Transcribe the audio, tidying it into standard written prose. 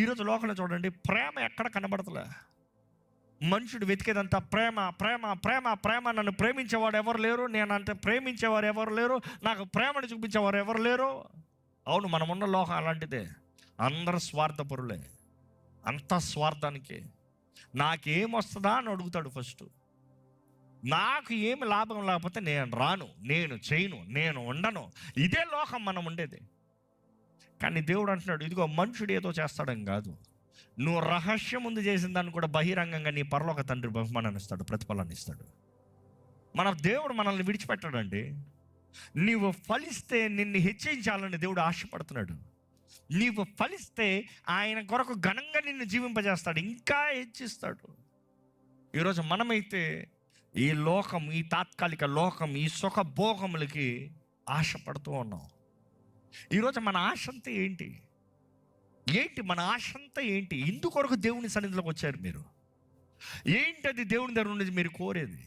ఈరోజు లోకంలో చూడండి, ప్రేమ ఎక్కడ కనబడతలే. మనుషుడు వెతికేదంతా ప్రేమ ప్రేమ ప్రేమ ప్రేమ. నన్ను ప్రేమించేవాడు ఎవరు లేరు, నేనంటే ప్రేమించేవారు ఎవరు లేరు, నాకు ప్రేమను చూపించేవారు ఎవరు లేరు. అవును, మనమున్న లోకం అలాంటిదే. అందరూ స్వార్థపరులే, అంత స్వార్థానికి. నాకేమొస్తుందా అని అడుగుతాడు ఫస్ట్. నాకు ఏమి లాభం లేకపోతే నేను రాను, నేను చేయను, నేను ఉండను. ఇదే లోకం మనం ఉండేది. కానీ దేవుడు అంటున్నాడు, ఇదిగో మనుషుడు ఏదో చేస్తాడని కాదు, నువ్వు రహస్యం ముందు చేసిన దాన్ని కూడా బహిరంగంగా నీ పరలోక తండ్రి బహుమానాన్ని ఇస్తాడు, ప్రతిఫలాన్ని ఇస్తాడు. మన దేవుడు మనల్ని విడిచిపెట్టాడండి. నీవు ఫలిస్తే నిన్ను హెచ్చించాలని దేవుడు ఆశపడుతున్నాడు. నీవు ఫలిస్తే ఆయన కొరకు ఘనంగా నిన్ను జీవింపజేస్తాడు, ఇంకా హెచ్చిస్తాడు. ఈరోజు మనమైతే ఈ లోకం, ఈ తాత్కాలిక లోకం, ఈ సుఖ భోగములకి ఆశపడుతూ ఉన్నాం. ఈరోజు మన ఆశ అంతా ఏంటి? మన ఆశ అంతా ఏంటి? ఇందుకొరకు దేవుని సన్నిధిలోకి వచ్చారు మీరు. ఏంటది దేవుని దగ్గర నుండి మీరు కోరేది?